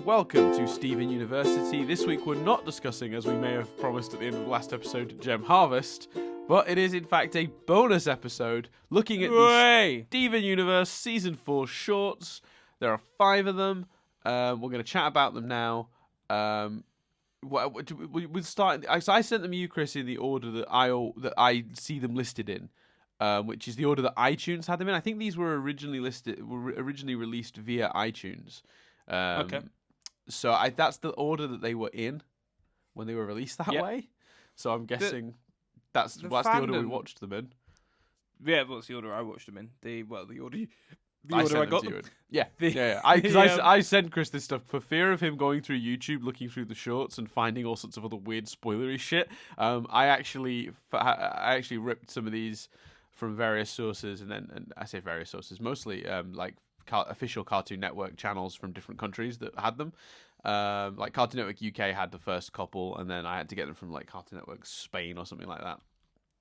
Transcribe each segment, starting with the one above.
and welcome to Steven University. This week we're not discussing, as we may have promised at the end of the last episode, Gem Harvest, but it is in fact a bonus episode looking at the Steven Universe Season 4 shorts. There are 5 of them. We're going to chat about them now. We'll start. So I sent them you, Chris, in the order that I see them listed in, which is the order that iTunes had them in. I think these were originally released via iTunes. Okay. So that's the order that they were in when they were released that way. So I'm guessing that's the order we watched them in. Yeah, what's the order I watched them in? The order I got them. Yeah. I sent Chris this stuff for fear of him going through YouTube, looking through the shorts and finding all sorts of other weird spoilery shit. I actually ripped some of these from various sources, and I say various sources, mostly like official Cartoon Network channels from different countries that had them. Like Cartoon Network UK had the first couple, and then I had to get them from like Cartoon Network Spain or something like that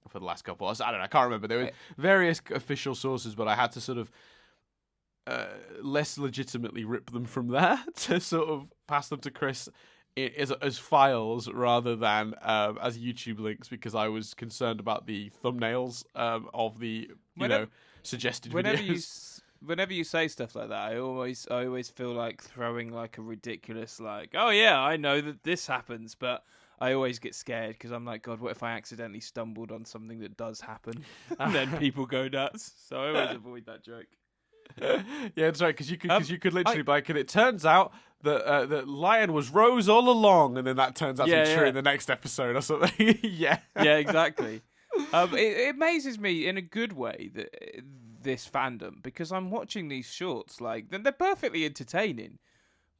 for the last couple. I don't know, I can't remember. There were various official sources, but I had to sort of less legitimately rip them from there to sort of pass them to Chris as files rather than as YouTube links, because I was concerned about the thumbnails of the suggested videos. Whenever you say stuff like that, I always feel like throwing like a ridiculous oh yeah, I know that this happens, but I always get scared because I'm like, God, what if I accidentally stumbled on something that does happen, and then people go nuts? So I always avoid that joke. Yeah, that's right. Because you could literally be like, and it turns out that Lion was Rose all along, and then that turns out to be true in the next episode or something. Yeah, exactly. It amazes me in a good way that this fandom, because I'm watching these shorts, they're perfectly entertaining,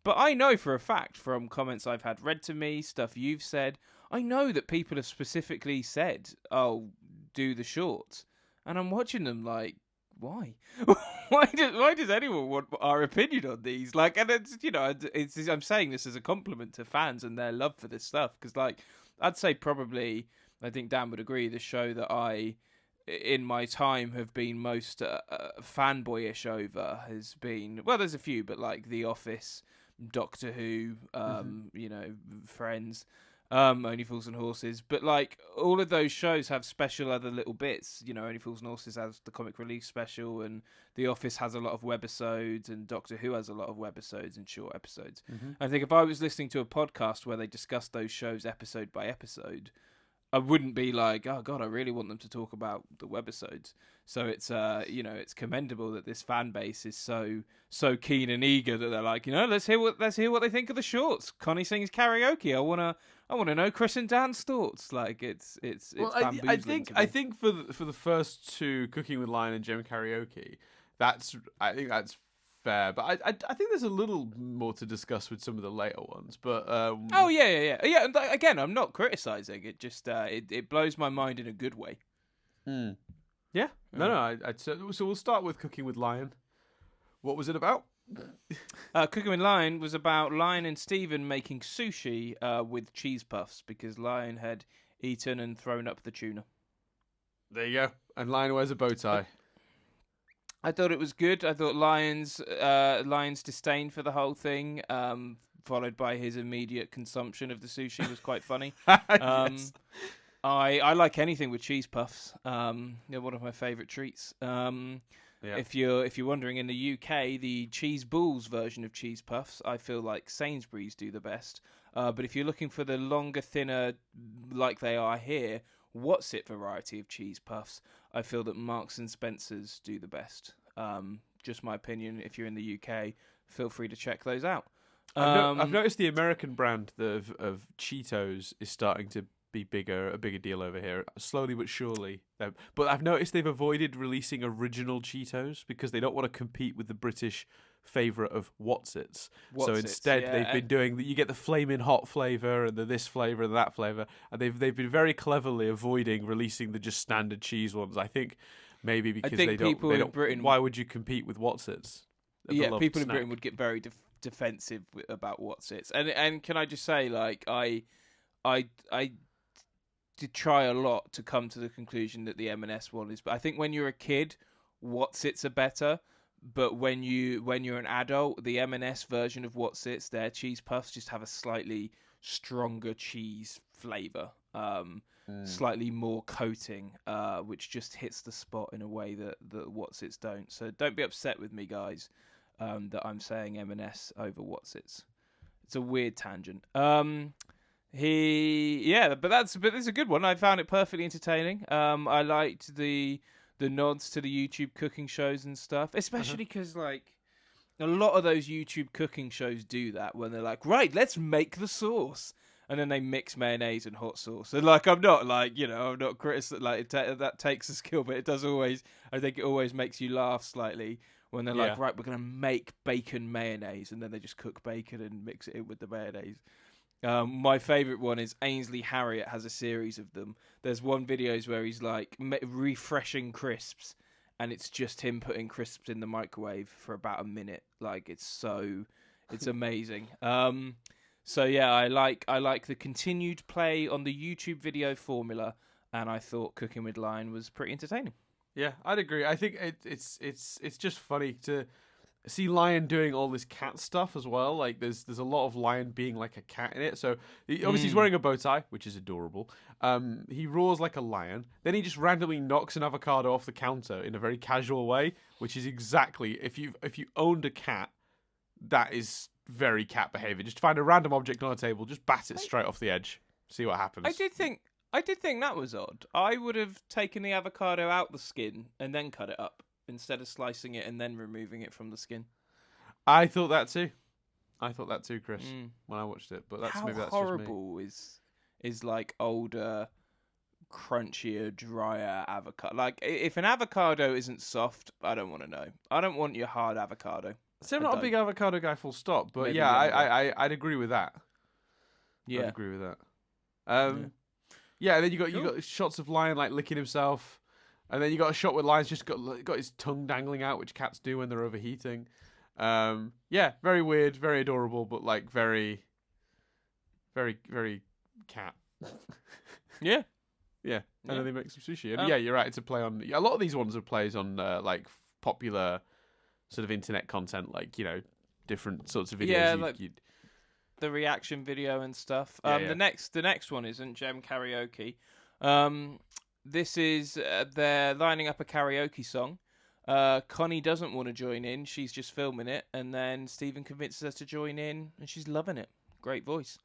but I know for a fact from comments I've had read to me, stuff you've said, I know that people have specifically said, "Oh, do the shorts," and I'm watching them like, why? Why does anyone want our opinion on these? And it's I'm saying this as a compliment to fans and their love for this stuff, because I'd say probably, I think Dan would agree, the show that I, in my time, have been most fanboyish over has been, well, there's a few, but The Office, Doctor Who, Friends, Only Fools and Horses, but all of those shows have special other little bits. Only Fools and Horses has the comic relief special, and The Office has a lot of webisodes, and Doctor Who has a lot of webisodes and short episodes. I think if I was listening to a podcast where they discussed those shows episode by episode, I wouldn't be like, oh God, I really want them to talk about the webisodes. So it's it's commendable that this fan base is so keen and eager that they're like, let's hear what they think of the shorts. Connie sings karaoke. I wanna know Chris and Dan's thoughts. It's well, I think for the first two, Cooking with Lion and Gem Karaoke, I think that's fair, but I think there's a little more to discuss with some of the later ones. But yeah. Again, I'm not criticizing it. Just it blows my mind in a good way. Yeah. No. So we'll start with Cooking with Lion. What was it about? Cooking with Lion was about Lion and Steven making sushi with cheese puffs, because Lion had eaten and thrown up the tuna. There you go. And Lion wears a bow tie. I thought it was good. I thought Lion's disdain for the whole thing, followed by his immediate consumption of the sushi, was quite funny. Yes. I like anything with cheese puffs. They're one of my favourite treats. If you're wondering, in the UK, the cheese balls version of cheese puffs, I feel like Sainsbury's do the best. But if you're looking for the longer, thinner, like they are here, what's it variety of cheese puffs, I feel that Marks and Spencer's do the best. Just my opinion. If you're in the UK, feel free to check those out. I've noticed the American brand of Cheetos is starting to be a bigger deal over here, slowly but surely. But I've noticed they've avoided releasing original Cheetos because they don't want to compete with the British favourite of What's-Its. So instead, they've been doing you get the flaming hot flavour and the this flavour and that flavour, and they've been very cleverly avoiding releasing the just standard cheese ones. I think maybe because they don't. Britain, why would you compete with What's-Its? People in Britain would get very defensive about What's-Its, and can I just say, I did try a lot to come to the conclusion that the M&S one is, but I think when you're a kid, What's-Its are better. But when you're an adult, the M&S version of What's-Its, their cheese puffs just have a slightly stronger cheese flavor, slightly more coating, which just hits the spot in a way that What's-Its don't. So don't be upset with me, guys, that I'm saying M&S over What's-Its. It's a weird tangent. But it's a good one. I found it perfectly entertaining. I liked the nods to the YouTube cooking shows and stuff, especially because like a lot of those YouTube cooking shows do that when they're like, right, let's make the sauce, and then they mix mayonnaise and hot sauce. And like, I'm not criticizing, like that takes a skill, but I think it always makes you laugh slightly when they're like, right, we're gonna make bacon mayonnaise, and then they just cook bacon and mix it in with the mayonnaise. My favourite one is Ainsley Harriott has a series of them. There's one videos where he's like refreshing crisps, and it's just him putting crisps in the microwave for about a minute. Like it's amazing. So yeah, I like the continued play on the YouTube video formula, and I thought Cooking with Lion was pretty entertaining. Yeah, I'd agree. I think it's just funny to see Lion doing all this cat stuff as well. Like there's a lot of Lion being like a cat in it. So obviously he's wearing a bow tie, which is adorable. He roars like a lion. Then he just randomly knocks an avocado off the counter in a very casual way, which is exactly if you owned a cat, that is very cat behavior. Just find a random object on a table, just bat it straight off the edge, see what happens. I did think that was odd. I would have taken the avocado out the skin and then cut it up, instead of slicing it and then removing it from the skin. I thought that too, Chris, when I watched it. But that's how maybe that's horrible just me. is like older, crunchier, drier avocado. Like if an avocado isn't soft, I don't want to know. I don't want your hard avocado. So I'm not a big avocado guy, full stop. But maybe I'd agree with that. Yeah, I'd agree with that. And then you got shots of Lion like licking himself. And then you got a shot where Lion's just got his tongue dangling out, which cats do when they're overheating. Very weird, very adorable, but like very, very, very cat. Yeah. And then they make some sushi. And you're right. It's a play on. A lot of these ones are plays on like popular sort of internet content, like different sorts of videos. Yeah, the reaction video and stuff. The next one isn't Gem Karaoke. This is they're lining up a karaoke song. Connie doesn't want to join in. She's just filming it. And then Stephen convinces her to join in, and she's loving it. Great voice.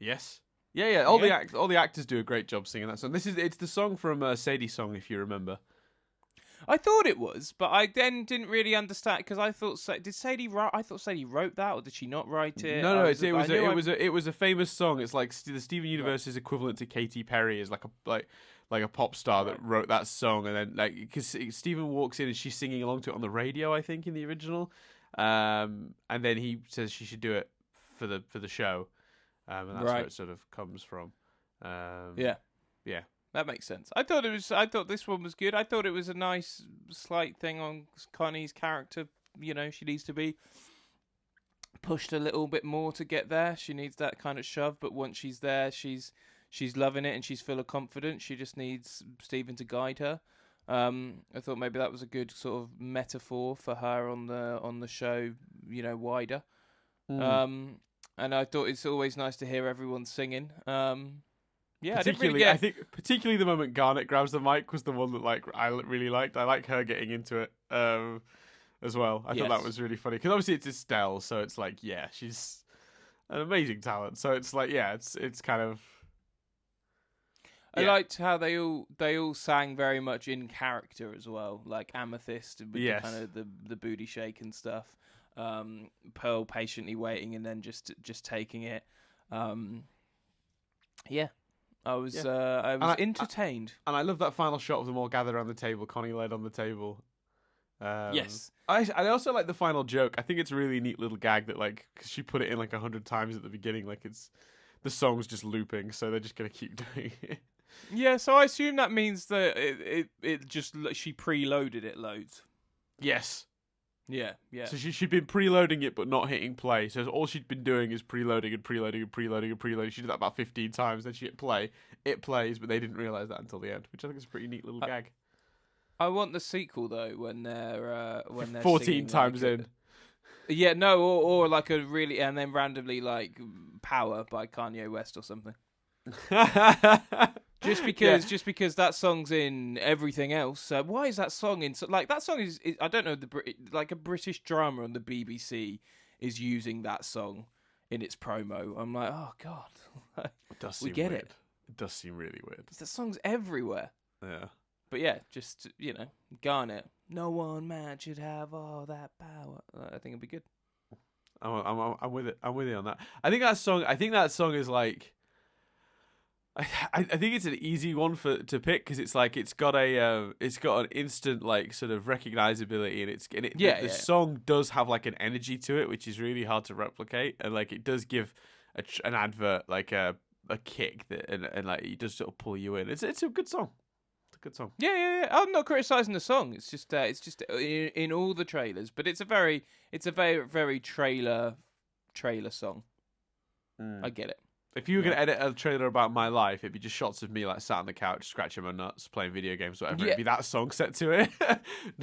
Yes. Yeah. All the actors do a great job singing that song. It's the song from Sadie's song, if you remember. I thought it was, but I then didn't really understand because I thought did Sadie write? I thought Sadie wrote that, or did she not write it? No, it was a famous song. It's like the Steven Universe's equivalent to Katy Perry is like a pop star that wrote that song, and then like because Steven walks in and she's singing along to it on the radio, I think in the original, and then he says she should do it for the show, and that's where it sort of comes from. Yeah. That makes sense. I thought this one was good. I thought it was a nice slight thing on Connie's character. She needs to be pushed a little bit more to get there. She needs that kind of shove, but once she's there, she's loving it and she's full of confidence. She just needs Stephen to guide her. I thought maybe that was a good sort of metaphor for her on the show, wider. And I thought it's always nice to hear everyone singing. Yeah, I think particularly the moment Garnet grabs the mic was the one that I really liked. I like her getting into it as well. I thought that was really funny because obviously it's Estelle, so it's like she's an amazing talent. So it's like it's kind of. I liked how they all sang very much in character as well, like Amethyst with the kind of the booty shake and stuff. Pearl patiently waiting and then just taking it. I was entertained. And I love that final shot of them all gathered around the table, Connie led on the table. Yes. I also like the final joke. I think it's a really neat little gag that cause she put it in 100 times at the beginning, it's the song's just looping, so they're just gonna keep doing it. Yeah, so I assume that means that it just she preloaded it loads. Yes. Yeah. So she'd been preloading it but not hitting play. So all she'd been doing is preloading and preloading and preloading and preloading. She did that about 15 times. Then she hit play. It plays, but they didn't realise that until the end, which I think is a pretty neat little gag. I want the sequel though when they're 14 singing, times like, in. Yeah, no, or like a really, and then randomly like Power by Kanye West or something. Just because that song's in everything else. Why is that song in? Like that song is I don't know, like a British drama on the BBC is using that song in its promo. I'm like, oh god, It does seem we get weird. it. It does seem really weird. That song's everywhere. Yeah. But yeah, just Garnet. No one man should have all that power. I think it'd be good. I'm with it. I'm with you on that. I think that song is like. I think it's an easy one to pick because it's like it's got an instant like sort of recognizability and the song does have like an energy to it which is really hard to replicate, and like it does give an advert like a kick that and like it does sort of pull you in. It's a good song. It's a good song. Yeah. I'm not criticizing the song. It's just in all the trailers, but it's a very very trailer song. I get it. If you were going to edit a trailer about my life, it'd be just shots of me like sat on the couch, scratching my nuts, playing video games, whatever. Yeah. It'd be that song set to it.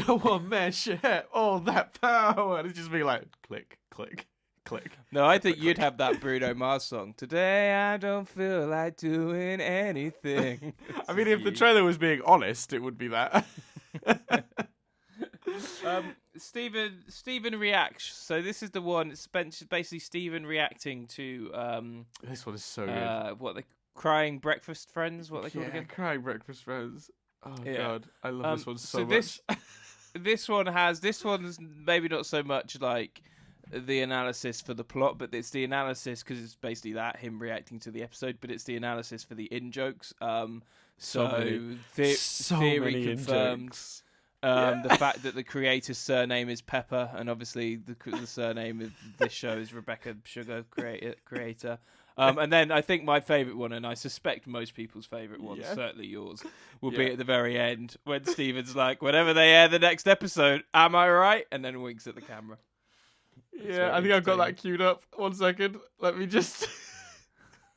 No one man should have all that power. And it'd just be like, click, click, click. No, I think you'd have that Bruno Mars song. Today I don't feel like doing anything. I mean, if the trailer was being honest, it would be that. Stephen reacts. So this is the one. It's basically Stephen reacting to. This one is so good. What the crying breakfast friends? What they called again? Crying breakfast friends. Oh Yeah. God, I love this one so much. This one's maybe not so much like the analysis for the plot, but it's the analysis because it's basically him reacting to the episode, but it's the analysis for the in jokes. Theory confirmed. The fact that the creator's surname is Pepper, and obviously the surname of this show is Rebecca Sugar, creator. And then I think my favourite one, and I suspect most people's favourite one, certainly yours, will be at the very end when Steven's like, whenever they air the next episode, am I right? And then winks at the camera. Yeah, I think I've got that queued up. 1 second. Let me just...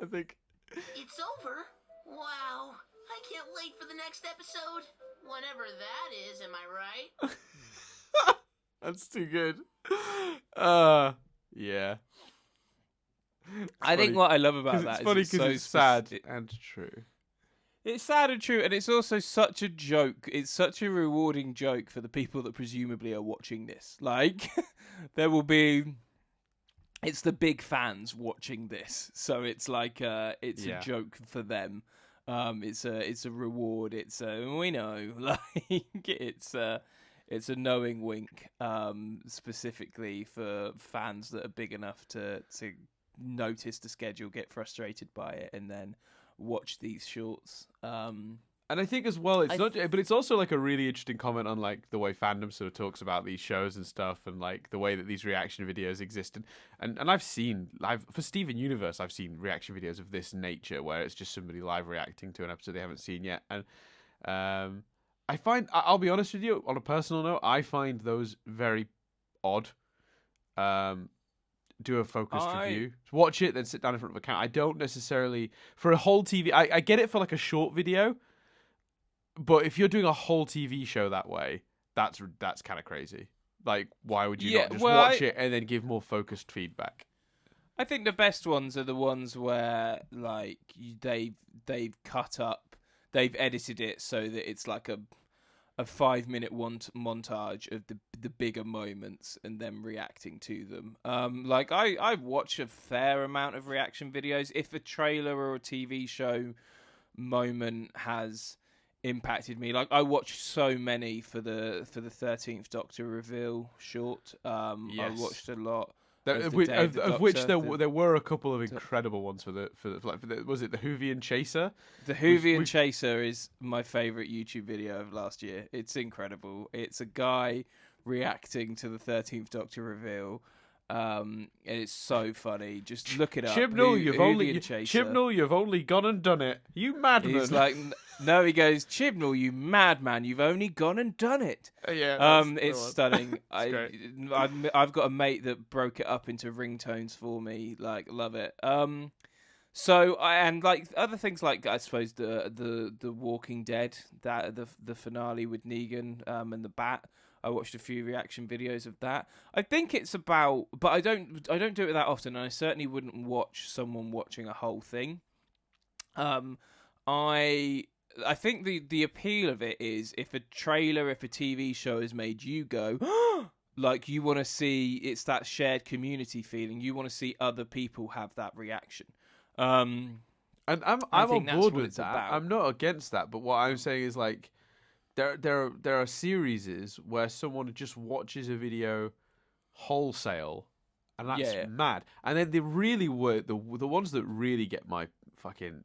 I think... It's over? Wow. I can't wait for the next episode. Whenever that is, am I right? That's too good. Yeah. I think what I love about that is it's funny because it's sad and true. It's sad and true, and it's also such a joke. It's such a rewarding joke for the people that presumably are watching this. Like, there will be... It's the big fans watching this, so it's like a joke for them. It's a reward. It's we know, like it's a knowing wink, specifically for fans that are big enough to notice the schedule, get frustrated by it, and then watch these shorts. And I think as well, it's also like a really interesting comment on like the way fandom sort of talks about these shows and stuff, and like the way that these reaction videos exist. And I've seen for Steven Universe, I've seen reaction videos of this nature where it's just somebody live reacting to an episode they haven't seen yet. And I find, I'll be honest with you, on a personal note, I find those very odd. Do a focused review, watch it, then sit down in front of a camera. I don't necessarily for a whole TV. I get it for like a short video. But if you're doing a whole TV show that way, that's kind of crazy. Like, why would you not just watch it and then give more focused feedback? I think the best ones are the ones where like they've cut up, they've edited it so that it's like a 5-minute montage of the bigger moments and them reacting to them. Like I watch a fair amount of reaction videos. If a trailer or a TV show moment has impacted me, like I watched so many for the 13th Doctor reveal short. I watched a lot. Of which there were a couple of incredible ones for the was it the Whovian Chaser? The Whovian Chaser is my favourite YouTube video of last year. It's incredible. It's a guy reacting to the 13th Doctor reveal. And it's so funny. Just look it up. Chibnall, you've only gone and done it. You madman. He's like, no, he goes, Chibnall, you madman, you've only gone and done it. It's stunning. I've got a mate that broke it up into ringtones for me. Like, love it. So and like other things, like I suppose the Walking Dead, that the finale with Negan and the bat. I watched a few reaction videos of that. I think it's about, but I don't do it that often, and I certainly wouldn't watch someone watching a whole thing. I think the appeal of it is if a TV show has made you go like you want to see, it's that shared community feeling. You want to see other people have that reaction. And I'm on board with that. About. I'm not against that, but what I'm saying is like there are series where someone just watches a video wholesale, and that's mad. And then they really were the ones that really get my fucking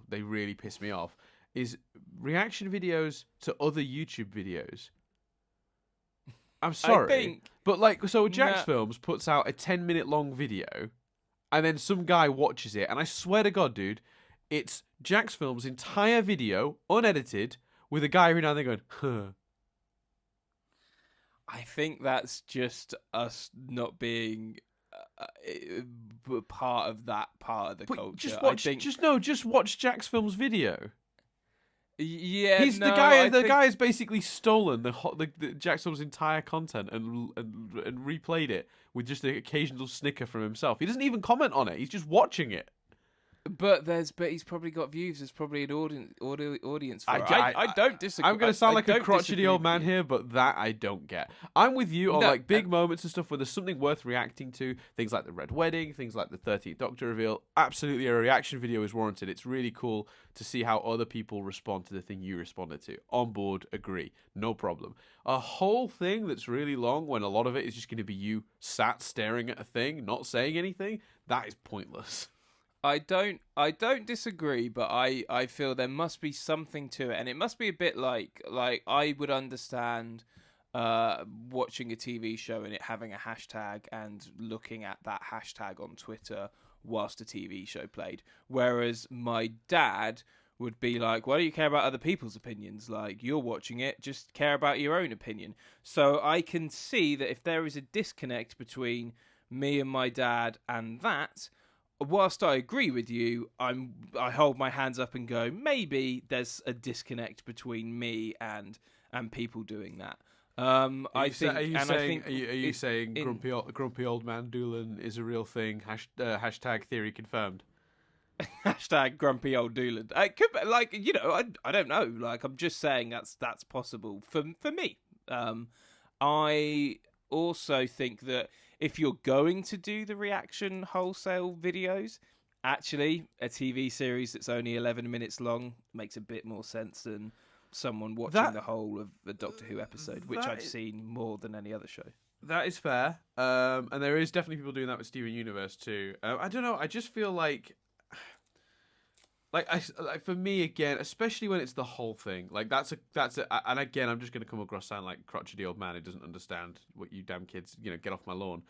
they really piss me off is reaction videos to other YouTube videos. I'm sorry, but like, so Jax Films puts out a 10-minute long video, and then some guy watches it, and I swear to God, dude, it's Jax Films' entire video, unedited, with a guy every now and then going, huh. I think that's just us not being part of that part of the culture. Just watch Jax Films' video. Yeah, the guy has basically stolen the Jax Films' entire content and replayed it with just an occasional snicker from himself. He doesn't even comment on it. He's just watching it. But he's probably got views. There's probably an audience for it. I don't disagree. I'm going to sound like a crotchety old man here, but that I don't get. I'm with you on like big moments and stuff where there's something worth reacting to. Things like the Red Wedding, things like the 13th Doctor reveal. Absolutely, a reaction video is warranted. It's really cool to see how other people respond to the thing you responded to. On board, agree, no problem. A whole thing that's really long when a lot of it is just going to be you sat staring at a thing, not saying anything. That is pointless. I don't disagree, but I feel there must be something to it, and it must be a bit like I would understand watching a TV show and it having a hashtag and looking at that hashtag on Twitter whilst a TV show played, whereas my dad would be like, why do you care about other people's opinions? Like, you're watching it, just care about your own opinion. So I can see that if there is a disconnect between me and my dad and that, whilst I agree with you, I hold my hands up and go, maybe there's a disconnect between me and people doing that. Are you saying grumpy old man Doolin is a real thing? Hashtag theory confirmed. Hashtag grumpy old Doolin. It could be, like, you know, I don't know. Like, I'm just saying that's possible for me. I also think that if you're going to do the reaction wholesale videos, actually a TV series that's only 11 minutes long makes a bit more sense than someone watching the whole of the Doctor Who episode, which I've seen more than any other show. That is fair. And there is definitely people doing that with Steven Universe too. I don't know. I just feel like for me again, especially when it's the whole thing, like that's a, and again, I'm just going to come across sound like crotchety old man who doesn't understand what you damn kids, get off my lawn.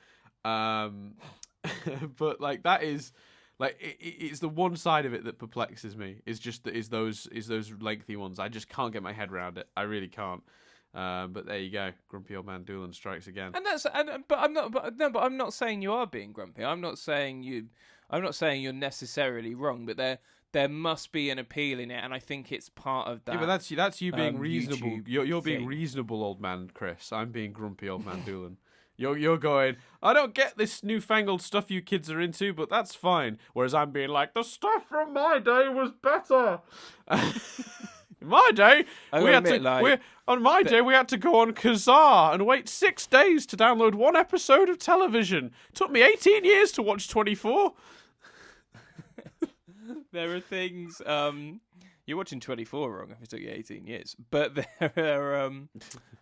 But like that is like it's the one side of it that perplexes me. Is those lengthy ones. I just can't get my head around it. I really can't. But there you go. Grumpy old man Doolin strikes again. But I'm not saying you are being grumpy. I'm not saying you're necessarily wrong. But there must be an appeal in it, and I think it's part of that. Yeah, but that's you being reasonable. YouTube You're being reasonable, old man Chris. I'm being grumpy, old man Doolin. You're going, I don't get this newfangled stuff you kids are into, but that's fine. Whereas I'm being like, the stuff from my day was better. In my day, we had to go on Kazaa and wait 6 days to download one episode of television. Took me 18 years to watch 24. There are things. You're watching 24 wrong if it took you 18 years. But there are.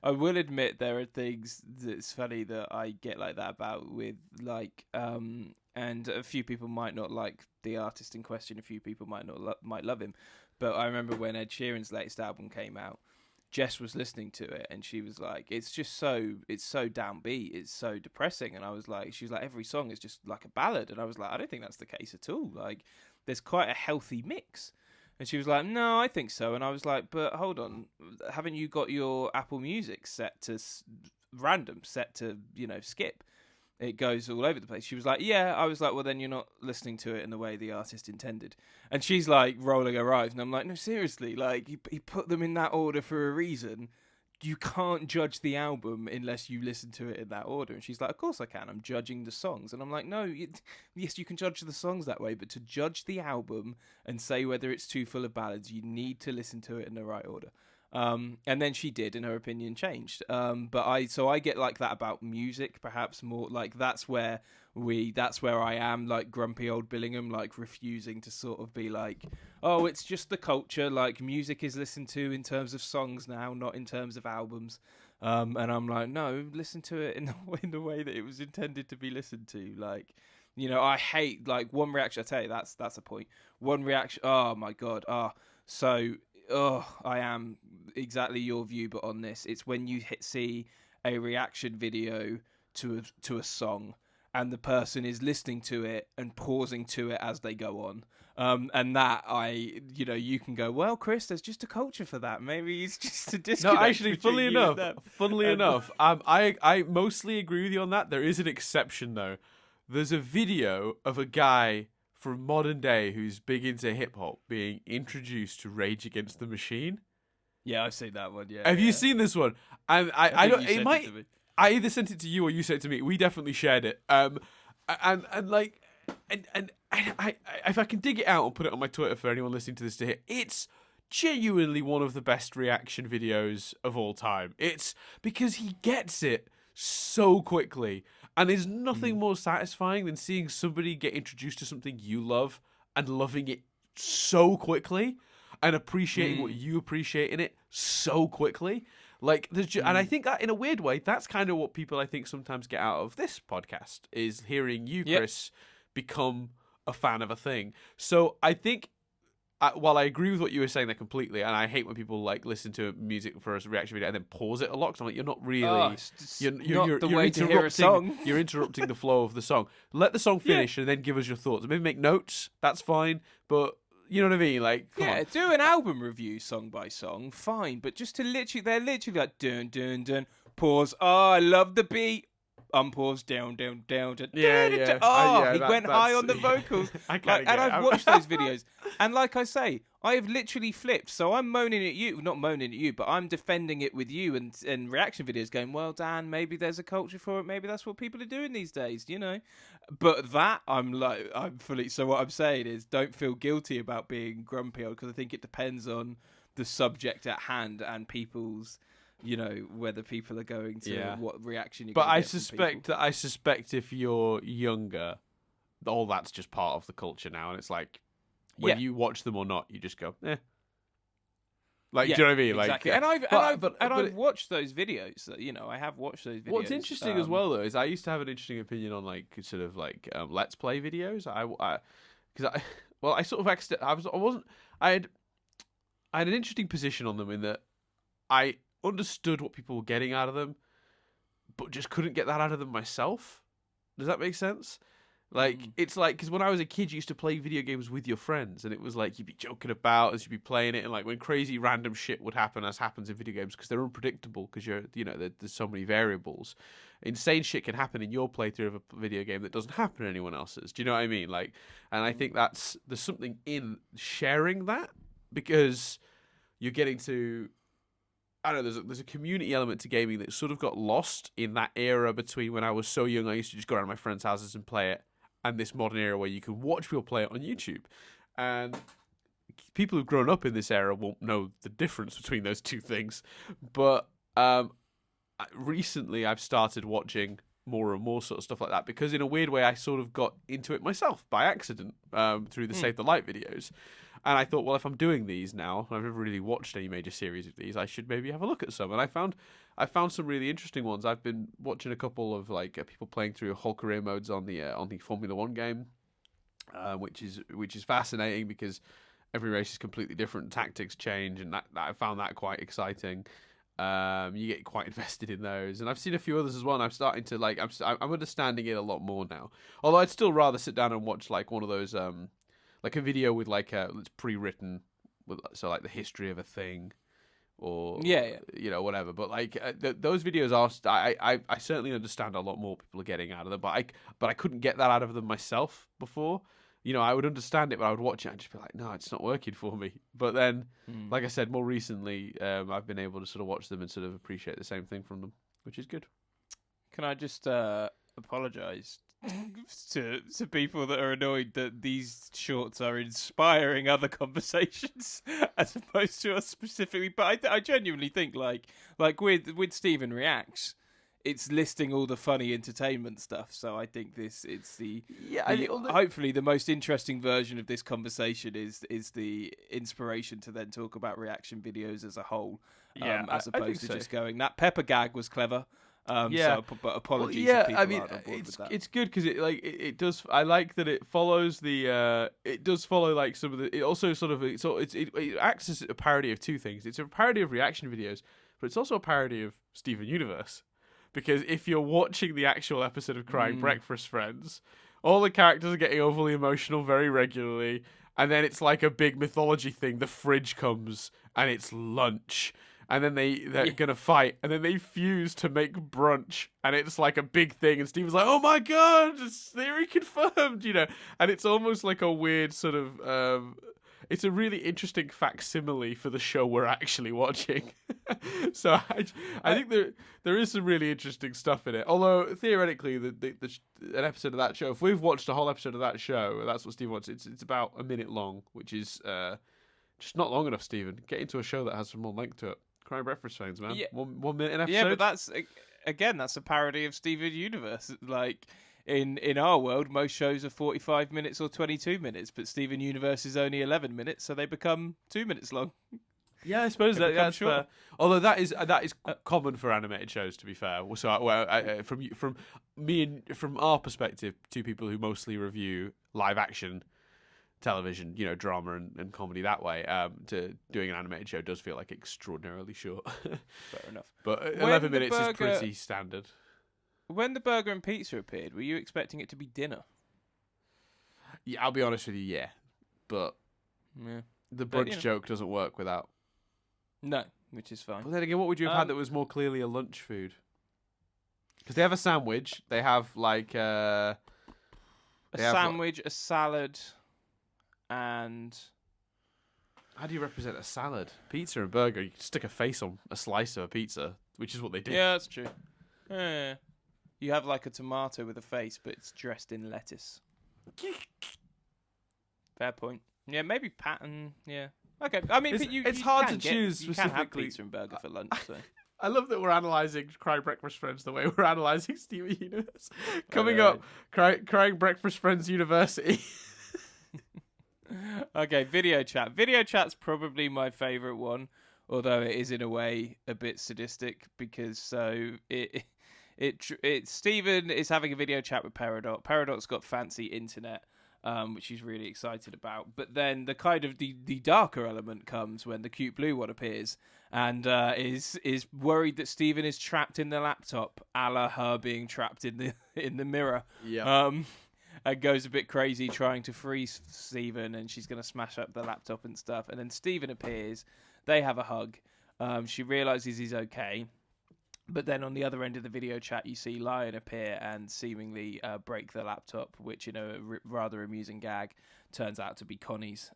I will admit there are things that's funny that I get like that about with like. And a few people might not like the artist in question. A few people might love him. But I remember when Ed Sheeran's latest album came out, Jess was listening to it and she was like, it's so downbeat, it's so depressing. And she was like, every song is just like a ballad. And I was like, I don't think that's the case at all. Like, there's quite a healthy mix. And she was like, no, I think so. And I was like, but hold on, haven't you got your Apple Music set to random, set to, skip? It goes all over the place. She was like, yeah. I was like, well, then you're not listening to it in the way the artist intended. And she's like rolling her eyes. And I'm like, no, seriously. Like, he put them in that order for a reason. You can't judge the album unless you listen to it in that order. And she's like, of course I can. I'm judging the songs. And I'm like, no, yes, you can judge the songs that way. But to judge the album and say whether it's too full of ballads, you need to listen to it in the right order. And then she did, and her opinion changed. But I get like that about music, perhaps more like that's where I am like grumpy old Billingham, like refusing to sort of be like, oh, it's just the culture. Like music is listened to in terms of songs now, not in terms of albums. And I'm like, no, listen to it in the way that it was intended to be listened to. Like, you know, I hate like one reaction. I tell you, that's a point. One reaction. Oh my god. I am exactly your view, but on this, it's when you see a reaction video to a song, and the person is listening to it and pausing to it as they go on. And that you can go, well, Chris, there's just a culture for that. Maybe it's just a disconnect. No, actually, funnily enough, I mostly agree with you on that. There is an exception though. There's a video of a guy from modern day who's big into hip hop being introduced to Rage Against the Machine. Yeah, I've seen that one. Yeah. Have you seen this one? And I don't. It might. To me. I either sent it to you or you sent it to me. We definitely shared it. And if I can dig it out and put it on my Twitter for anyone listening to this to hear, it's genuinely one of the best reaction videos of all time. It's because he gets it so quickly. And there's nothing more satisfying than seeing somebody get introduced to something you love and loving it so quickly and appreciating what you appreciate in it so quickly. Like, and I think that in a weird way, that's kind of what people I think sometimes get out of this podcast is hearing you, Chris, become a fan of a thing. So I think, while I agree with what you were saying there completely, and I hate when people like listen to music for a reaction video and then pause it a lot, because I'm like, you're not really, you're interrupting. You're interrupting the flow of the song. Let the song finish and then give us your thoughts. Maybe make notes. That's fine, but you know what I mean. Like, come on. Do an album review song by song, fine. But just to they're literally like dun dun dun. Pause. Oh, I love the beat. Unpause, down. Yeah. Oh, he went high on the vocals. I've watched those videos. And like I say, I have literally flipped. So I'm moaning at you. Not moaning at you, but I'm defending it with you and reaction videos going, well, Dan, maybe there's a culture for it. Maybe that's what people are doing these days, you know. But that, I'm fully... So what I'm saying is don't feel guilty about being grumpy, because I think it depends on the subject at hand and people's... You know, whether people are going to what reaction you're going to get. But I suspect if you're younger, all that's just part of the culture now, and it's like when you watch them or not, you just go, eh. Like, do you know what I mean? Exactly. Like, I've watched those videos. You know, I have watched those videos. What's interesting as well, though, is I used to have an interesting opinion on like sort of like Let's Play videos. I had an interesting position on them in that I understood what people were getting out of them, but just couldn't get that out of them myself. Does that make sense? Like, it's like, because when I was a kid, you used to play video games with your friends, and it was like, you'd be joking about as you'd be playing it, and like when crazy random shit would happen, as happens in video games, because they're unpredictable, because there's so many variables. Insane shit can happen in your playthrough of a video game that doesn't happen in anyone else's. Do you know what I mean? Like, and I think there's something in sharing that, because you're getting to... I don't know, there's a community element to gaming that sort of got lost in that era between when I was so young, I used to just go around to my friends' houses and play it, and this modern era where you can watch people play it on YouTube. And people who've grown up in this era won't know the difference between those two things. But recently I've started watching more and more sort of stuff like that, because in a weird way I sort of got into it myself by accident through the Save the Light videos. And I thought, well, if I'm doing these now, I've never really watched any major series of these, I should maybe have a look at some. And I found some really interesting ones. I've been watching a couple of like people playing through whole career modes on the Formula One game, which is fascinating because every race is completely different, tactics change, and that I found that quite exciting. You get quite invested in those, and I've seen a few others as well. And I'm starting to like I'm understanding it a lot more now. Although I'd still rather sit down and watch like one of those like a video with like it's pre-written, with so like the history of a thing, or Yeah. whatever. But like those videos are, I certainly understand a lot more people are getting out of them. But I couldn't get that out of them myself before. I would understand it, but I would watch it and just be like, no, it's not working for me. But then, like I said, more recently, I've been able to sort of watch them and sort of appreciate the same thing from them, which is good. Can I just apologise to people that are annoyed that these shorts are inspiring other conversations as opposed to us specifically? But I genuinely think like with Stephen Reacts, it's listing all the funny entertainment stuff. So I think hopefully the most interesting version of this conversation is the inspiration to then talk about reaction videos as a whole, as opposed to just going, that pepper gag was clever. So, but apologies if people aren't on board with that. It's good because it does. I like that it follows it does follow like some of the. It also sort of it acts as a parody of two things. It's a parody of reaction videos, but it's also a parody of Steven Universe. Because if you're watching the actual episode of Crying Breakfast Friends, all the characters are getting overly emotional very regularly, and then it's like a big mythology thing. The fridge comes, and it's lunch, and then they're gonna fight, and then they fuse to make brunch, and it's like a big thing, and Steven's like, oh my god, it's theory confirmed, and it's almost like a weird sort of... it's a really interesting facsimile for the show we're actually watching. So I think there is some really interesting stuff in it. Although theoretically, an episode of that show, if we've watched a whole episode of that show, that's what Steve wants. It's about a minute long, which is just not long enough. Stephen, get into a show that has some more length to it. Crying Breakfast Friends, man. Yeah. 1 minute an episode. Yeah, but that's a parody of Steven Universe. Like. In our world, most shows are 45 minutes or 22 minutes, but Steven Universe is only 11 minutes, so they become 2 minutes long. Yeah, I suppose that's fair. Although that is common for animated shows, to be fair. So from our perspective, two people who mostly review live action television, drama and comedy that way, to doing an animated show does feel like extraordinarily short. Fair enough. But 11 minutes is pretty standard. When the burger and pizza appeared, were you expecting it to be dinner? Yeah, I'll be honest with you, yeah. But the brunch joke doesn't work without. No, which is fine. But then again, what would you have had that was more clearly a lunch food? Because they have a sandwich. They have like a sandwich, a salad, and... How do you represent a salad? Pizza and burger. You can stick a face on a slice of a pizza, which is what they do. Yeah, that's true. Yeah. You have like a tomato with a face, but it's dressed in lettuce. Fair point. Yeah, maybe pattern. Yeah. Okay. I mean, it's hard to choose specifically. You can have pizza and burger for lunch. So. I love that we're analysing Crying Breakfast Friends the way we're analysing Steven Universe. Coming up, Crying Breakfast Friends University. Okay, video chat. Video chat's probably my favourite one, although it is in a way a bit sadistic because Steven is having a video chat with Peridot. Peridot's got fancy internet, which he's really excited about. But then the kind of the darker element comes when the cute blue one appears and is worried that Steven is trapped in the laptop, a la her being trapped in the mirror. Yeah. And goes a bit crazy trying to free Steven, and she's going to smash up the laptop and stuff. And then Steven appears. They have a hug. She realizes he's okay. But then on the other end of the video chat, you see Lion appear and seemingly break the laptop, which in a rather amusing gag turns out to be Connie's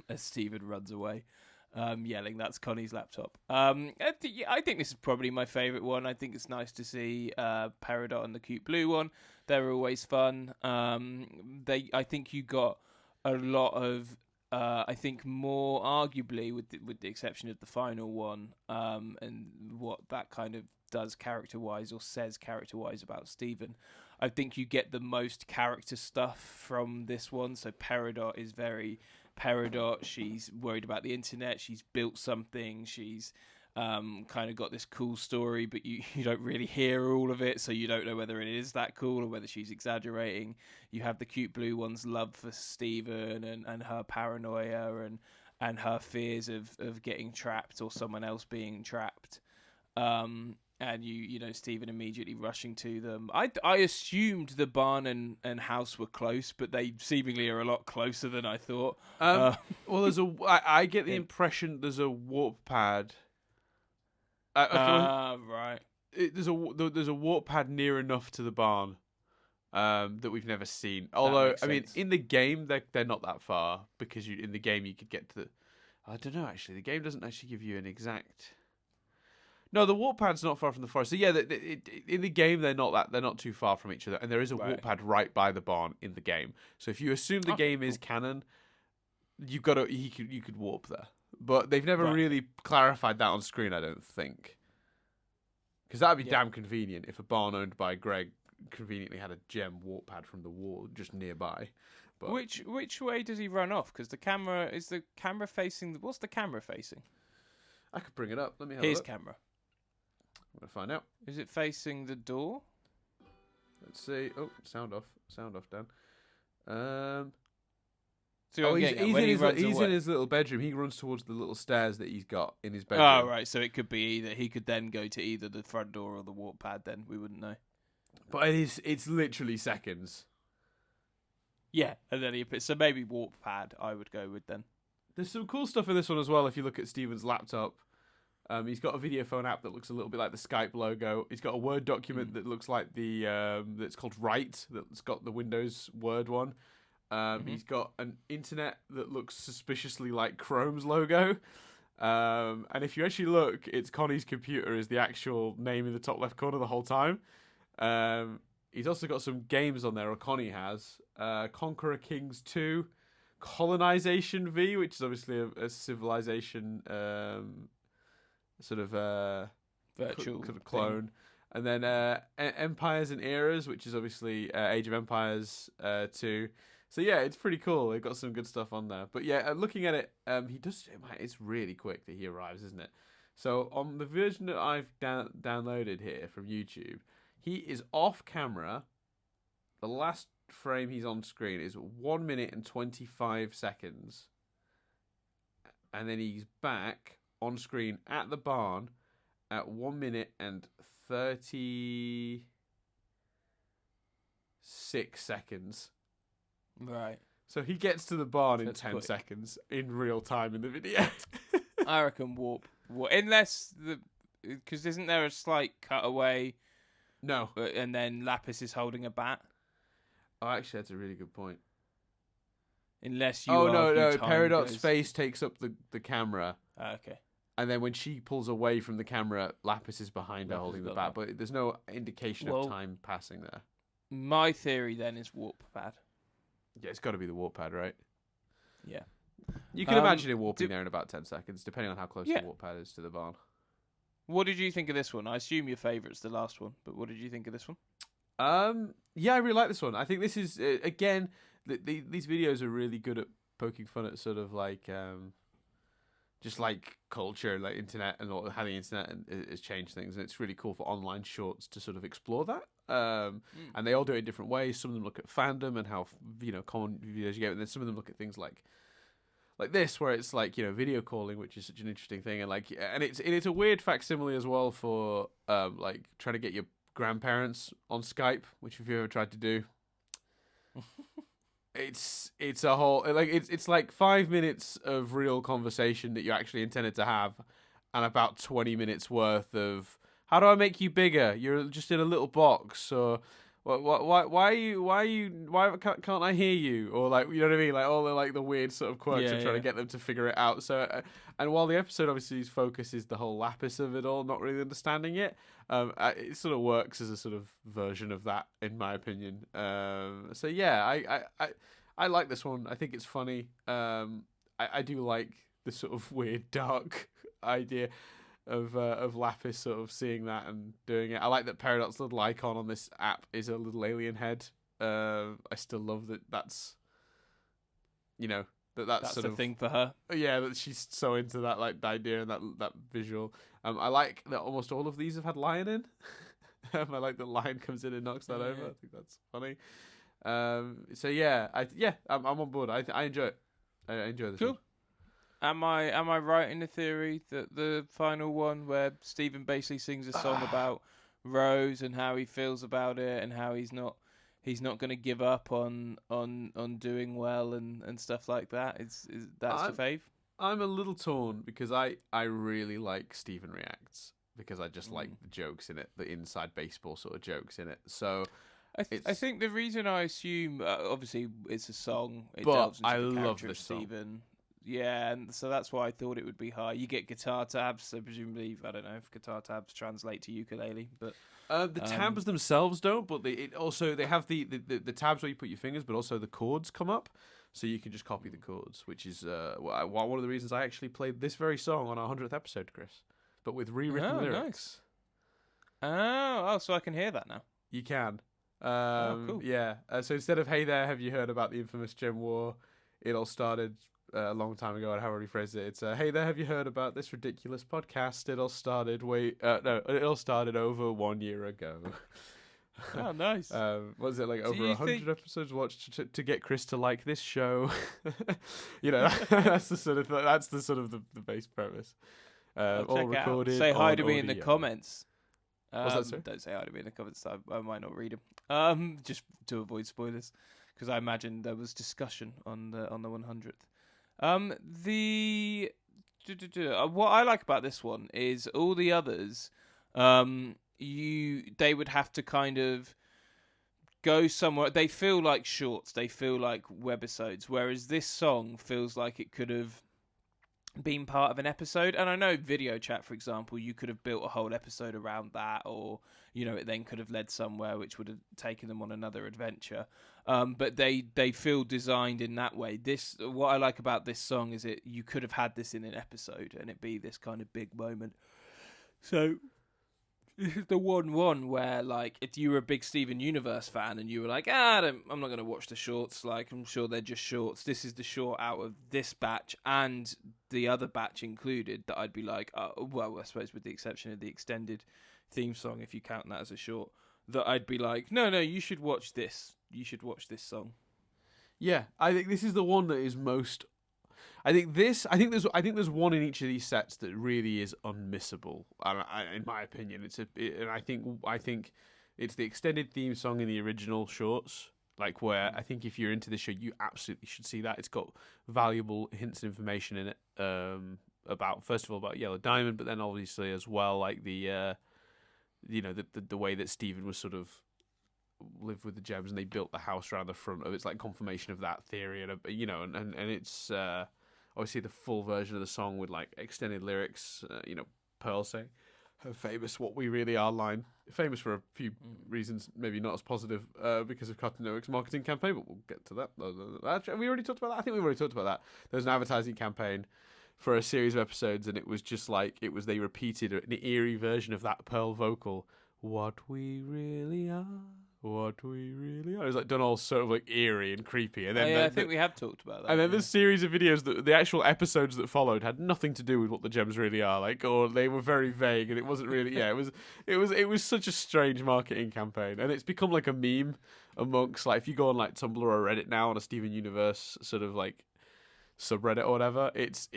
as Steven runs away, yelling, "That's Connie's laptop." I think this is probably my favourite one. I think it's nice to see Peridot and the cute blue one. They're always fun. I think you got a lot of... I think more arguably, with the exception of the final one, and what that kind of does character-wise or says character-wise about Steven, I think you get the most character stuff from this one. So Peridot is very Peridot. She's worried about the internet. She's built something. She's kind of got this cool story, but you don't really hear all of it, so you don't know whether it is that cool or whether she's exaggerating. You have the cute blue one's love for Steven and her paranoia and her fears of getting trapped or someone else being trapped. And you know Steven immediately rushing to them. I assumed the barn and house were close, but they seemingly are a lot closer than I thought. Well, I get the impression there's a warp pad Right. There's a warp pad near enough to the barn that we've never seen. That Although, makes I mean, sense. in the game they're not that far, because in the game you could get to the. I don't know, actually. The game doesn't actually give you an exact. No, the warp pad's not far from the forest. So yeah, in the game they're not too far from each other, and there is a warp pad right by the barn in the game. So if you assume the game is canon, you could warp there, but they've never really clarified that on screen. I don't think, because that'd be damn convenient if a barn owned by Greg conveniently had a gem warp pad from the wall just nearby. But which way does he run off? Because the camera facing. What's the camera facing? I could bring it up. Let me have a His look. camera. I'm gonna find out. Is it facing the door? Let's see. Oh, sound off, Dan. So he's in his little bedroom. He runs towards the little stairs that he's got in his bedroom. Oh, right. So it could be either. He could then go to either the front door or the warp pad. Then we wouldn't know. But it's literally seconds. Yeah, and then so maybe warp pad. I would go with then. There's some cool stuff in this one as well. If you look at Steven's laptop, he's got a video phone app that looks a little bit like the Skype logo. He's got a Word document that looks like that's called Write. That's got the Windows Word one. He's got an internet that looks suspiciously like Chrome's logo. And if you actually look, it's Connie's computer is the actual name in the top left corner the whole time. He's also got some games on there, or Connie has. Conqueror Kings 2, Colonization V, which is obviously a civilization sort of virtual clone. thing. And then Empires and Eras, which is obviously Age of Empires 2. So yeah, it's pretty cool. They've got some good stuff on there. But yeah, looking at it, it's really quick that he arrives, isn't it? So on the version that I've downloaded here from YouTube, he is off camera. The last frame he's on screen is 1 minute and 25 seconds. And then he's back on screen at the barn at 1 minute and 36 seconds. Right. So he gets to the barn in That's 10 quick. seconds in real time in the video. I reckon warp. Unless because isn't there a slight cutaway? No. And then Lapis is holding a bat. Oh, actually, that's a really good point. Unless you. No. Peridot's face takes up the camera. Okay. And then when she pulls away from the camera, Lapis is behind her holding the bat. But there's no indication of time passing there. My theory then is warp pad. Yeah, it's got to be the warp pad, right? Yeah. You can imagine it warping there in about 10 seconds, depending on how close the warp pad is to the barn. What did you think of this one? I assume your favourite's the last one, but what did you think of this one? Yeah, I really like this one. I think this is again, these videos are really good at poking fun at sort of like just like culture, like internet, and how the internet has changed things. And it's really cool for online shorts to sort of explore that. And they all do it in different ways. Some of them look at fandom and how common videos you get, and then some of them look at things like this, where it's like video calling, which is such an interesting thing, and it's a weird facsimile as well for like trying to get your grandparents on Skype, which if you ever tried to do, it's a whole it's like 5 minutes of real conversation that you actually intended to have, and about 20 minutes worth of how do I make you bigger? You're just in a little box, or why can't I hear you? Or like, you know what I mean? Like all the weird sort of quirks of trying to get them to figure it out. So, and while the episode obviously focuses the whole Lapis of it all, not really understanding it, it sort of works as a sort of version of that, in my opinion. So yeah, I like this one. I think it's funny. I do like the sort of weird, dark idea of Lapis sort of seeing that and doing it. I like that Peridot's little icon on this app is a little alien head. I still love that that's sort a of thing for her. Yeah, that she's so into that like idea and that visual. I like that almost all of these have had lion in. I like that lion comes in and knocks that over. I think that's funny. So yeah, I'm on board. I enjoy it. I enjoy this. Cool. One. Am I right in the theory that the final one where Stephen basically sings a song about Rose and how he feels about it and how he's not going to give up on doing well and stuff like that? Is that's the fave? I'm a little torn because I really like Stephen Reacts. because I just like the jokes in it, the inside baseball sort of jokes in it. So I think the reason I assume, obviously, it's a song. It But delves into I the love character this of song. Stephen. Yeah, and so that's why I thought it would be high. You get guitar tabs, so presumably, I don't know if guitar tabs translate to ukulele, but the tabs themselves don't, but they have the tabs where you put your fingers, but also the chords come up, so you can just copy the chords, which is one of the reasons I actually played this very song on our 100th episode, Chris, but with rewritten lyrics. Nice. So I can hear that now. You can. Cool. Yeah. So instead of "Hey there, have you heard about the infamous Gem War?" It all started a long time ago. I'd how I rephrase it. It's "Hey there, have you heard about this ridiculous podcast? It all started it all started over 1 year ago." Oh, nice. Was it like Do over you 100 think- episodes watched to get Chris to like this show? That's the sort of the base premise. I'll All check it out. recorded. Say hi on to me in the audio. comments. What's that, sir? Don't say hi to me in the comments. I might not read them. Just to avoid spoilers, because I imagine there was discussion on the 100th. What I like about this one is all the others. They would have to kind of go somewhere. They feel like shorts. They feel like webisodes. Whereas this song feels like it could have been part of an episode. And I know Video Chat, for example, you could have built a whole episode around that, or it then could have led somewhere which would have taken them on another adventure. But they feel designed in that way. What I like about this song is you could have had this in an episode and it be this kind of big moment. So this is the one where, like, if you were a big Steven Universe fan and you were like, I'm not going to watch the shorts, like, I'm sure they're just shorts. This is the short out of this batch and the other batch included that I'd be like, well, I suppose with the exception of the extended theme song, if you count that as a short, that I'd be like, no, you should watch this. You should watch this song. Yeah, I think this is the one that is most. I think there's one in each of these sets that really is unmissable. In my opinion, and I think it's the extended theme song in the original shorts. Like, where I think if you're into this show, you absolutely should see that. It's got valuable hints and information in it. First of all about Yellow Diamond, but then obviously as well, like the way that Stephen was sort of lived with the gems and they built the house around the front of it's like confirmation of that theory, and it's obviously the full version of the song with like extended lyrics. Pearl saying her famous "What We Really Are" line, famous for a few reasons, maybe not as positive because of Cartoon Network's marketing campaign, but we'll get to that. Actually, we already talked about that. I think we've already talked about that. There's an advertising campaign for a series of episodes, and it was just like they repeated an eerie version of that Pearl vocal, "What we really are, what we really are." It was like done all sort of like eerie and creepy, and then I think we have talked about that. and then this series of videos, the actual episodes that followed had nothing to do with what the gems really are, like, or they were very vague, and it wasn't really. Yeah, it was such a strange marketing campaign, and it's become like a meme amongst, like, if you go on like Tumblr or Reddit now on a Steven Universe sort of like subreddit or whatever, it's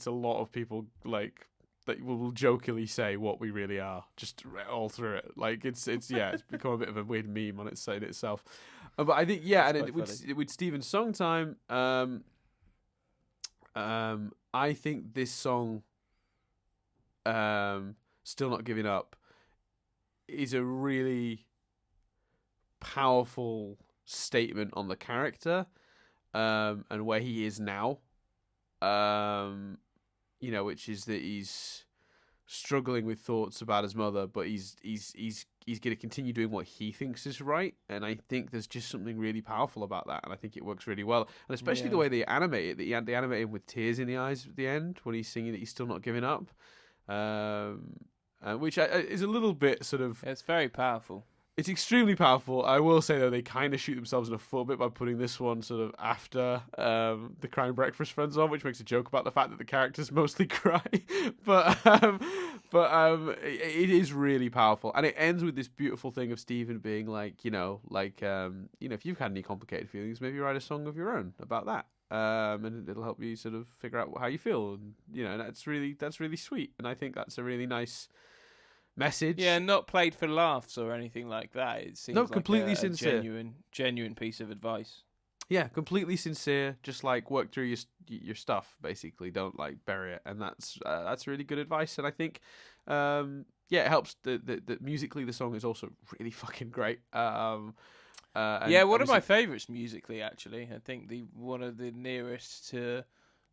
a lot of people like that will jokingly say "what we really are" just all through it. Like it's become a bit of a weird meme on its in itself. But I think with Steven's song time, I think this song, "Still Not Giving Up," is a really powerful statement on the character and where he is now. Which is that he's struggling with thoughts about his mother, but he's going to continue doing what he thinks is right. And I think there's just something really powerful about that, and I think it works really well. And especially the way they animate it, they animate him with tears in the eyes at the end when he's singing that he's still not giving up, which is a little bit sort of. It's very powerful. It's extremely powerful. I will say, though, they kind of shoot themselves in the foot a bit by putting this one sort of after the Crying Breakfast Friends on, which makes a joke about the fact that the characters mostly cry. but it is really powerful. And it ends with this beautiful thing of Stephen being like, if you've had any complicated feelings, maybe write a song of your own about that. And it'll help you sort of figure out how you feel. And, that's really sweet. And I think that's a really nice message. Yeah, not played for laughs or anything like that. It seems like completely a sincere. genuine piece of advice. Yeah, completely sincere. Just like work through your stuff. Basically, don't like bury it, and that's really good advice. And I think, yeah, it helps. The musically, the song is also really fucking great. Yeah, one of obviously- my favourites musically, actually. I think one of the nearest to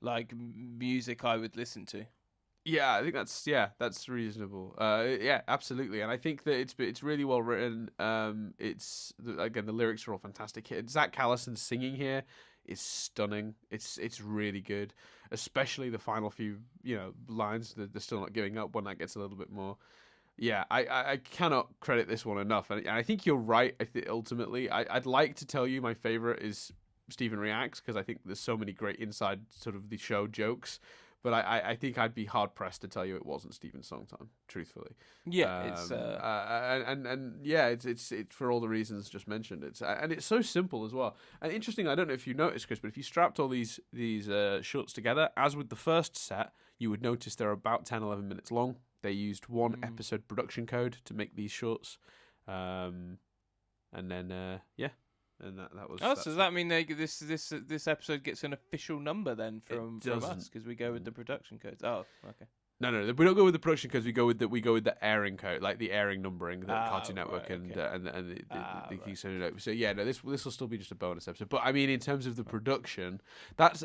like music I would listen to. Yeah, I think that's reasonable. Yeah, absolutely, and I think that it's really well written. Again, the lyrics are all fantastic. Zach Callison's singing here is stunning. It's really good, especially the final few lines. They're still not giving up when that gets a little bit more. Yeah, I cannot credit this one enough, and I think you're right. I think ultimately, I'd like to tell you my favorite is Steven Reacts, because I think there's so many great inside sort of the show jokes. But I think I'd be hard pressed to tell you it wasn't Steven's song time, truthfully. Yeah, it's and yeah, it's for all the reasons just mentioned. It's so simple as well. And interesting, I don't know if you noticed, Chris, but if you strapped all these shorts together, as with the first set, you would notice they're about 10, 11 minutes long. They used one episode production code to make these shorts, and then yeah. And that was. Oh, so does that mean this episode gets an official number then from us, because we go with the production codes? Oh, okay. No, we don't go with the production codes. We go with the airing code, like the airing numbering that Cartoon Network and the thing. So yeah, no, this will still be just a bonus episode. But I mean, in terms of the production,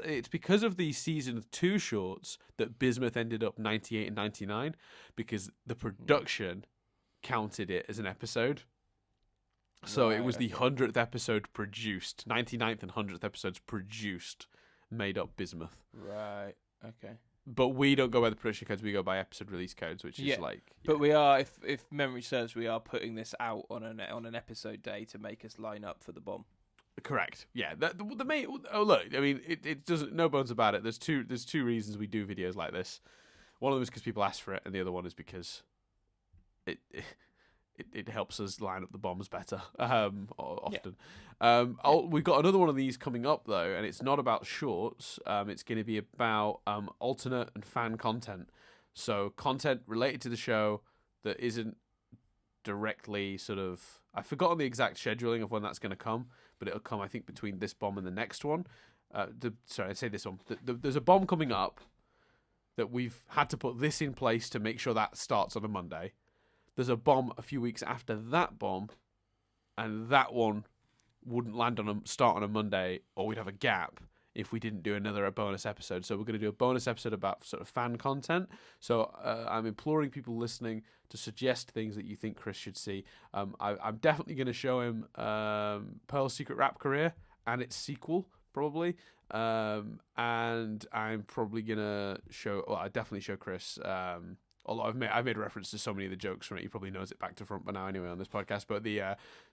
it's because of the season 2 shorts that Bismuth ended up 98 and 99, because the production counted it as an episode. So it was the 100th episode produced, 99th and 100th episodes produced, made up Bismuth. Right. Okay. But we don't go by the production codes; we go by episode release codes, which is like. Yeah. But we are, if memory serves, we are putting this out on an episode day to make us line up for the bomb. Correct. Yeah. The main. Oh look, I mean, it doesn't. No bones about it. There's two reasons we do videos like this. One of them is because people ask for it, and the other one is because it helps us line up the bombs better often. Yeah. We've got another one of these coming up, though, and it's not about shorts. It's going to be about alternate and fan content. So content related to the show that isn't directly sort of... I've forgotten the exact scheduling of when that's going to come, but it'll come, I think, between this bomb and the next one. Sorry, I say this one. There's a bomb coming up that we've had to put this in place to make sure that starts on a Monday. There's a bomb a few weeks after that bomb, and that one wouldn't start on a Monday, or we'd have a gap if we didn't do a bonus episode. So we're going to do a bonus episode about sort of fan content. So I'm imploring people listening to suggest things that you think Chris should see. I'm definitely going to show him Pearl's Secret Rap Career and its sequel, probably. And I'm probably going to I definitely show Chris... although I've made reference to so many of the jokes from it, he probably knows it back to front by now anyway on this podcast. But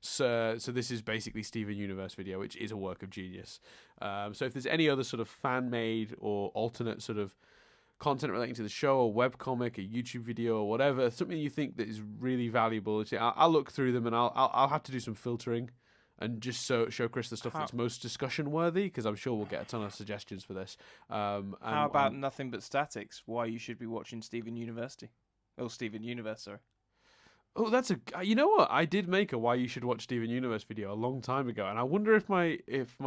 so this is basically Steven Universe video, which is a work of genius. So if there's any other sort of fan made or alternate sort of content relating to the show, or webcomic, a YouTube video, or whatever, something you think that is really valuable, I'll look through them, and I'll have to do some filtering and just show Chris the stuff that's most discussion worthy, because I'm sure we'll get a ton of suggestions for this. How about Nothing But Statics? Why you should be watching Steven Universe, sorry. Oh, you know what? I did make a Why You Should Watch Steven Universe video a long time ago, and I wonder if my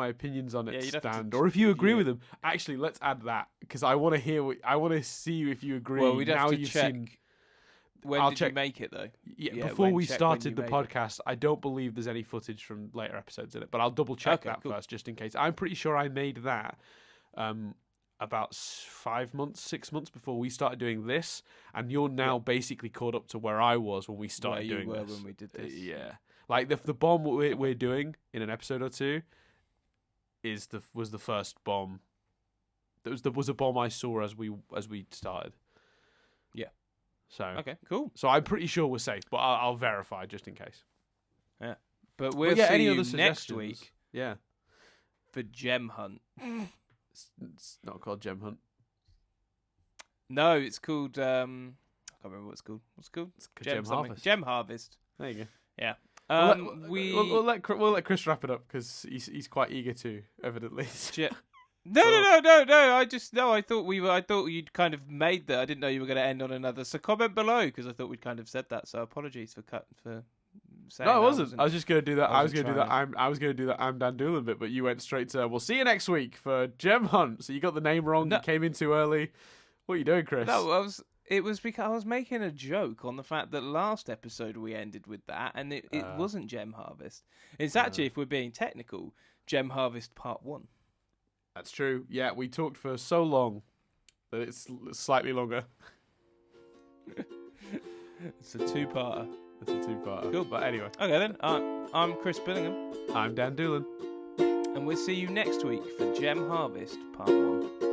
opinions on it stand, or if you agree with them. Actually, let's add that, because I want to see if you agree. Well, we'd have to check. When did you make it, though? Yeah, before we started the podcast, I don't believe there's any footage from later episodes in it, but I'll double check first, just in case. I'm pretty sure I made that about 5 months, 6 months before we started doing this, and you're now basically caught up to where I was when we started doing this. When we did this. Yeah. Like, the bomb we're doing in an episode or two was the first bomb. There was a bomb I saw as we started. Yeah. So okay, cool. So I'm pretty sure we're safe, but I'll verify just in case. Yeah, but we'll see any you other next week. Yeah, for Gem Hunt. It's not called Gem Hunt. No, it's called. I can't remember what it's called. What's it called? It's Gem Harvest. Gem Harvest. There you go. Yeah. We'll let Chris wrap it up, because he's quite eager to, evidently. No. I thought you'd kind of made that. I didn't know you were going to end on another. So comment below, because I thought we'd kind of said that. So apologies for saying No, I wasn't. I was just gonna do that. I was wasn't gonna do that. trying I was gonna do that. I'm Dan Doolan bit, but you went straight to. We'll see you next week for Gem Hunt. So you got the name wrong. No. You came in too early. What are you doing, Chris? No, it was because I was making a joke on the fact that last episode we ended with that, and it wasn't Gem Harvest. It's actually, if we're being technical, Gem Harvest Part 1. That's true. Yeah, we talked for so long that it's slightly longer. It's a two-parter. It's a two-parter. Cool. But anyway. Okay then, I'm Chris Billingham. I'm Dan Doolan. And we'll see you next week for Gem Harvest Part 1.